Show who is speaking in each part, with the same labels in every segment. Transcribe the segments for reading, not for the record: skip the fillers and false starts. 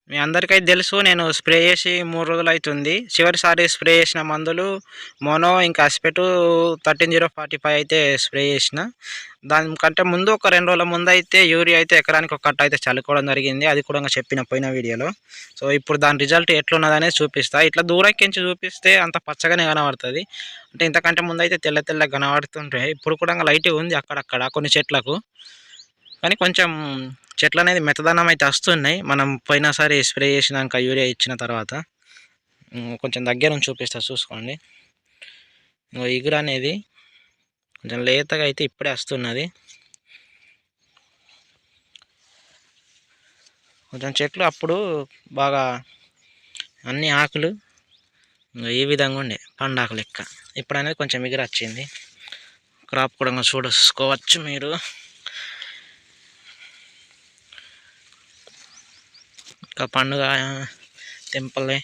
Speaker 1: మీ అందరికైతే తెలుసు నేను స్ప్రే చేసి 3 రోజులు అవుతుంది. చివరిసారి స్ప్రే చేసిన మందులు మోనో ఇంకా అసిపెట్ 13045 అయితే స్ప్రే చేసిన. దానికంటే ముందు ఒక 2 రోజుల ముందు అయితే యూరియా అయితే ఎకరానికి ఒక కట్ట అయితే చల్లుకోవడం జరిగింది. అది కూడా చెప్పిన పోయిన వీడియోలో. సో ఇప్పుడు దాని రిజల్ట్ ఎట్లున్నదనేది చూపిస్తా. ఇట్లా దూరంకించి చూపిస్తే అంత పచ్చగానే కనబడుతుంది. అంటే ఇంతకంటే ముందు అయితే తెల్ల తెల్లగా కనబడుతుంటే ఇప్పుడు కూడా లైట్గా ఉంది అక్కడక్కడ కొన్ని చెట్లకు. కానీ కొంచెం చెట్లు అనేది మెత్తదనం అయితే వస్తున్నాయి మనం పోయినసారి స్ప్రే చేసినాక యూరియా ఇచ్చిన తర్వాత. కొంచెం దగ్గర నుంచి చూపిస్తా చూసుకోండి. ఇగురు అనేది కొంచెం లేతగా అయితే ఇప్పుడే వస్తున్నది. కొంచెం చెట్లు అప్పుడు బాగా అన్ని ఆకులు ఈ విధంగా ఉండే పండాకు లెక్క. ఇప్పుడు అనేది కొంచెం ఎగురు వచ్చింది. క్రాప్ కూడా చూసుకోవచ్చు మీరు. ఇంకా పండుగ తెంపలే.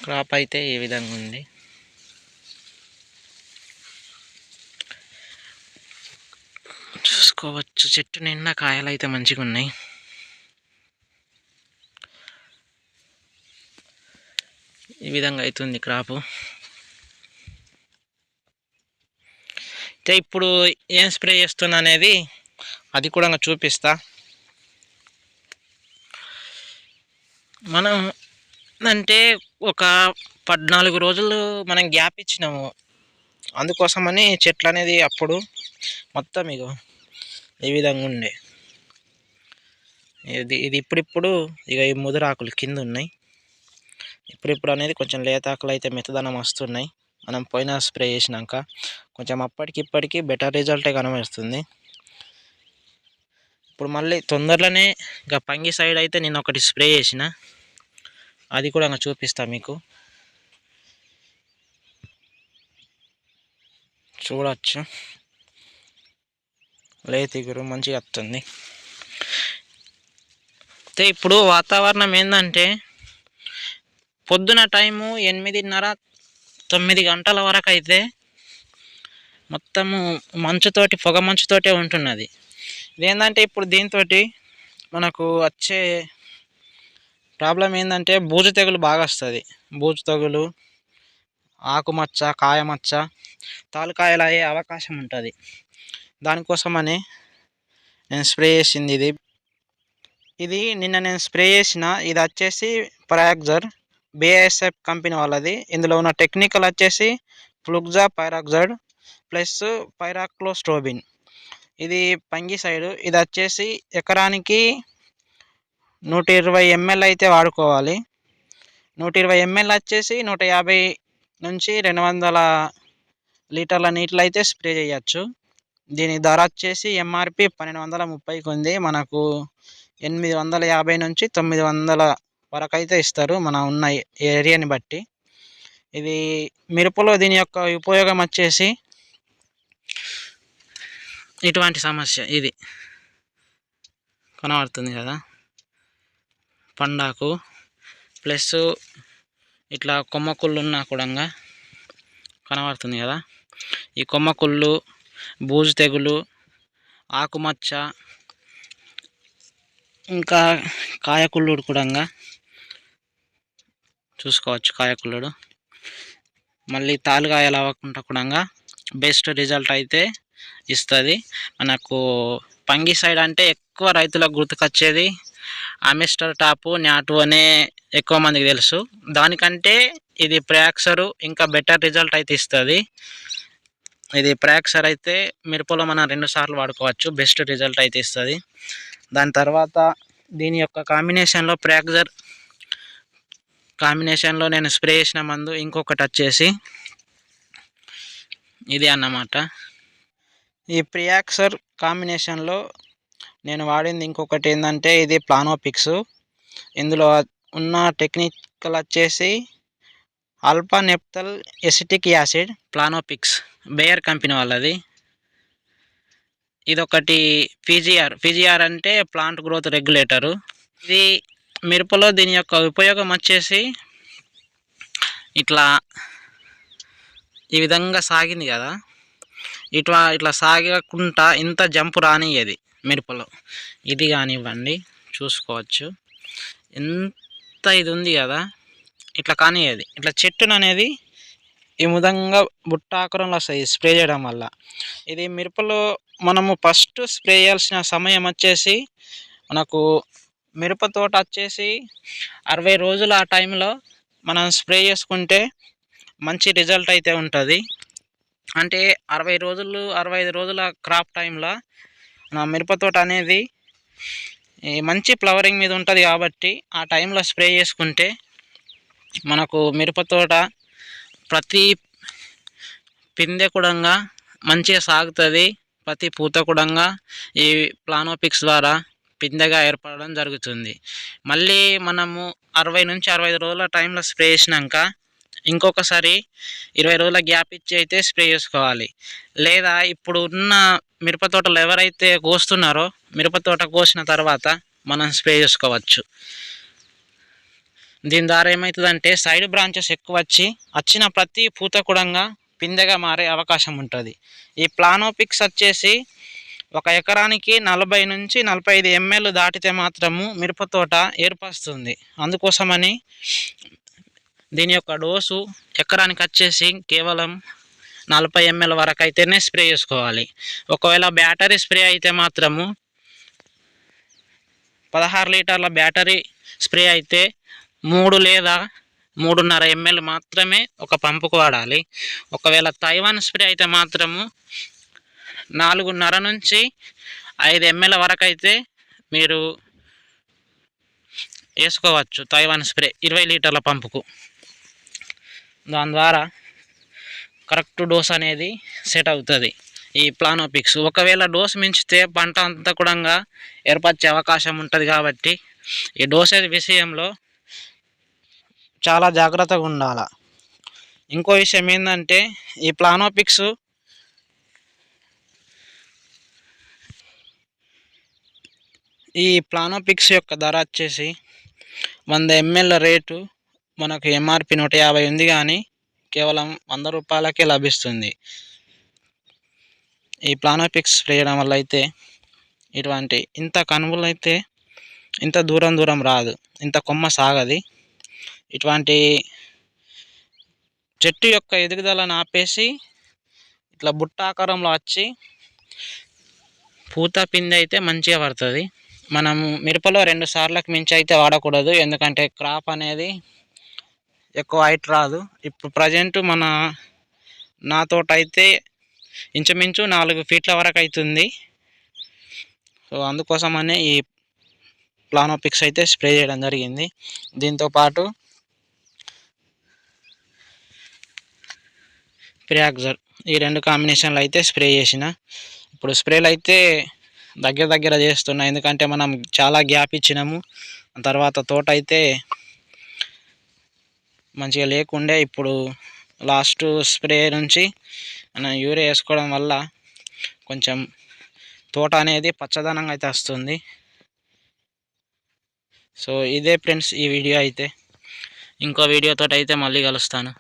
Speaker 1: క్రాప్ అయితే ఈ విధంగా ఉంది. చూసుకోవచ్చు చెట్టు నిండా కాయలు అయితే మంచిగా ఉన్నాయి. ఈ విధంగా అవుతుంది క్రాపు. అయితే ఇప్పుడు ఏం స్ప్రే చేస్తున్నా అనేది అది కూడా చూపిస్తా. మనం అంటే ఒక 14 రోజులు మనం గ్యాప్ ఇచ్చినాము. అందుకోసమని చెట్లు అనేది అప్పుడు మొత్తం ఇగో ఈ విధంగా ఉండే. ఇది ఇప్పుడిప్పుడు ఇక ఈ ముదురాకులు కింద ఉన్నాయి. ఇప్పుడిప్పుడు అనేది కొంచెం లేతాకులు అయితే మెత్తదనం వస్తున్నాయి మనం పోయిన స్ప్రే చేసినాక. కొంచెం అప్పటికిప్పటికి బెటర్ రిజల్టే కనబడుతుంది. ఇప్పుడు మళ్ళీ తొందరలోనే ఇంకా పంగి సైడ్ అయితే నేను ఒకటి స్ప్రే చేసిన, అది కూడా చూపిస్తా మీకు. చూడవచ్చు లేతిగురు మంచిగా వస్తుంది. అయితే ఇప్పుడు వాతావరణం ఏంటంటే పొద్దున టైము 8:30-9 గంటల వరకు అయితే మొత్తము మంచుతోటి పొగ మంచుతోటే ఉంటున్నది. ఇదేంటంటే ఇప్పుడు దీంతో మనకు వచ్చే ప్రాబ్లం ఏంటంటే బూజు తెగులు బాగా వస్తుంది. బూజు తెగులు, ఆకుమచ్చ, కాయమచ్చ, తాలుకాయలు అయ్యే అవకాశం ఉంటుంది. దానికోసమని నేను స్ప్రే చేసింది ఇది నిన్న నేను స్ప్రే చేసిన. ఇది వచ్చేసి పరాక్జర్ BASF కంపెనీ వాళ్ళది. ఇందులో ఉన్న టెక్నికల్ వచ్చేసి ఫ్లూక్జా పైరాక్జైడ్ ప్లస్ పైరాక్లోస్ట్రోబిన్. ఇది ఫంగిసైడ్. ఇది వచ్చేసి ఎకరానికి 120 ml అయితే వాడుకోవాలి. 120 ml వచ్చేసి 150 నుంచి 200 లీటర్ల నీటిలో అయితే స్ప్రే చేయొచ్చు. దీని ధర వచ్చేసి MRP 1230కి ఉంది. మనకు 850 నుంచి 900 వరకు అయితే ఇస్తారు మన ఉన్న ఏరియాని బట్టి. ఇది మిరపలో దీని యొక్క ఉపయోగం వచ్చేసి ఇటువంటి సమస్య ఇది కనబడుతుంది కదా, పండాకు ప్లస్ ఇట్లా కొమ్మకుళ్ళు ఉన్నా కూడా కనబడుతుంది కదా. ఈ కొమ్మకుళ్ళు, బూజు తెగులు, ఆకుమచ్చ, ఇంకా కాయకుళ్ళుడు కూడా చూసుకోవచ్చు. కాయకుళ్ళుడు మళ్ళీ తాలుగాయలు అవ్వకుండా కూడా బెస్ట్ రిజల్ట్ అయితే ఇస్తుంది మనకు. ఫంగిసైడ్ అంటే ఎక్కువ రైతులకు గుర్తుకొచ్చేది అమిస్టర్ టాప్, న్యాటు అనే ఎక్కువ మందికి తెలుసు. దానికంటే ఇది ప్రాక్సర్ ఇంకా బెటర్ రిజల్ట్ అయితే ఇస్తుంది. ఇది ప్రాక్సర్ అయితే మిరపలో మనం 2 సార్లు వాడుకోవచ్చు, బెస్ట్ రిజల్ట్ అయితే ఇస్తుంది. దాని తర్వాత దీని యొక్క కాంబినేషన్లో ప్రాక్సర్ కాంబినేషన్లో నేను స్ప్రే చేసిన మందు ఇంకొకటి వచ్చేసి ఇది అన్నమాట. ఈ ప్రియాక్సర్ కాంబినేషన్లో నేను వాడింది ఇంకొకటి ఏంటంటే ఇది ప్లానోపిక్స్. ఇందులో ఉన్న టెక్నికల్ వచ్చేసి alpha naphthyl acetic acid, Planofix Bayer company వాళ్ళది. ఇదొకటి పీజీఆర్ అంటే ప్లాంట్ గ్రోత్ రెగ్యులేటరు. ఇది మిరపలో దీని యొక్క ఉపయోగం వచ్చేసి ఇట్లా ఈ విధంగా సాగింది కదా, ఇట్లా సాగకుండా ఇంత జంపు రానియ్యేది మిరపలో. ఇది కానివ్వండి, చూసుకోవచ్చు ఎంత ఇది ఉంది కదా, ఇట్లా కానియ్యేది. ఇట్లా చెట్టును అనేది ఈ విధంగా బుట్ట ఆకారంలో వస్తాయి స్ప్రే చేయడం వల్ల. ఇది మిరపలో మనము ఫస్ట్ స్ప్రే చేయాల్సిన సమయం వచ్చేసి మనకు మిరప తోట వచ్చేసి 60 రోజులు ఆ టైంలో మనం స్ప్రే చేసుకుంటే మంచి రిజల్ట్ అయితే ఉంటుంది. అంటే 60 రోజులు 65 రోజుల క్రాప్ టైంలో నా మిరప తోట అనేది మంచి ఫ్లవరింగ్ మీద ఉంటుంది కాబట్టి ఆ టైంలో స్ప్రే చేసుకుంటే మనకు మిరప తోట ప్రతి పిందె కూడా మంచిగా సాగుతుంది. ప్రతి పూత కూడా ఈ ప్లానోపిక్స్ ద్వారా పిందెగా ఏర్పడడం జరుగుతుంది. మళ్ళీ మనము 60 నుంచి 65 రోజుల టైంలో స్ప్రే చేసినాక ఇంకొకసారి 20 రోజుల గ్యాప్ ఇచ్చి అయితే స్ప్రే చేసుకోవాలి. లేదా ఇప్పుడు ఉన్న మిరప తోటలు ఎవరైతే కోస్తున్నారో మిరప తోట కోసిన తర్వాత మనం స్ప్రే చేసుకోవచ్చు. దీని ద్వారా ఏమవుతుందంటే సైడ్ బ్రాంచెస్ ఎక్కువ వచ్చిన ప్రతి పూత కూడా పిందెగా మారే అవకాశం ఉంటుంది. ఈ ప్లానోపిక్స్ వచ్చేసి 1 ఎకరానికి 40 నుంచి 45 ml దాటితే మాత్రము మిరప తోట ఏర్పరుస్తుంది. అందుకోసమని దీని యొక్క డోసు ఎకరానికి వచ్చేసి కేవలం 40 ml వరకు అయితేనే స్ప్రే చేసుకోవాలి. ఒకవేళ బ్యాటరీ స్ప్రే అయితే మాత్రము 16 లీటర్ల బ్యాటరీ స్ప్రే అయితే 3 లేదా 3.5 ml మాత్రమే ఒక పంపుకు వాడాలి. ఒకవేళ తైవాన్ స్ప్రే అయితే మాత్రము 4.5 నుంచి 5 ml వరకు అయితే మీరు వేసుకోవచ్చు. తైవాన్ స్ప్రే 20 లీటర్ల పంపుకు. దాని ద్వారా కరెక్ట్ డోస్ అనేది సెట్ అవుతుంది ఈ ప్లానోపిక్స్. ఒకవేళ డోస్ మించితే పంట అంతా కూడా ఏర్పరిచే అవకాశం ఉంటుంది కాబట్టి ఈ డోసేజ్ విషయంలో చాలా జాగ్రత్తగా ఉండాలి. ఇంకో విషయం ఏంటంటే ఈ ప్లానోపిక్స్ యొక్క ధర వచ్చేసి 100 ml రేటు మనకు ఎంఆర్పి 150 ఉంది కానీ కేవలం 100 రూపాయలకే లభిస్తుంది. ఈ ప్లానోపిక్స్ స్ప్రే చేయడం వల్ల అయితే ఇటువంటి ఇంత కనుమలు అయితే ఇంత దూరం రాదు, ఇంత కొమ్మ సాగది. ఇటువంటి చెట్టు యొక్క ఎదుగుదలను ఆపేసి ఇట్లా బుట్ట ఆకారంలో వచ్చి పూత పిందె అయితే మంచిగా పడుతుంది. మనము మిరపలో 2 సార్లకు మించి అయితే వాడకూడదు, ఎందుకంటే క్రాప్ అనేది ఎక్కువ హైట్ రాదు. ఇప్పుడు ప్రజెంట్ నా తోట అయితే ఇంచుమించు 4 ఫీట్ల వరకు అవుతుంది. సో అందుకోసమనే ఈ ప్లానోపిక్స్ అయితే స్ప్రే చేయడం జరిగింది. దీంతోపాటు ప్రియాక్జర్ ఈ 2 కాంబినేషన్లు అయితే స్ప్రే చేసిన. ఇప్పుడు స్ప్రేలు అయితే దగ్గర చేస్తున్నా, ఎందుకంటే మనం చాలా గ్యాప్ ఇచ్చినాము. తర్వాత తోట అయితే మంచిగా లేకుండే. ఇప్పుడు లాస్ట్ స్ప్రే నుంచి మనం యూరియా వేసుకోవడం వల్ల కొంచెం తోట అనేది పచ్చదనంగా అయితే వస్తుంది. సో ఇదే ఫ్రెండ్స్ ఈ వీడియో అయితే. ఇంకో వీడియోతో అయితే మళ్ళీ కలుస్తాను.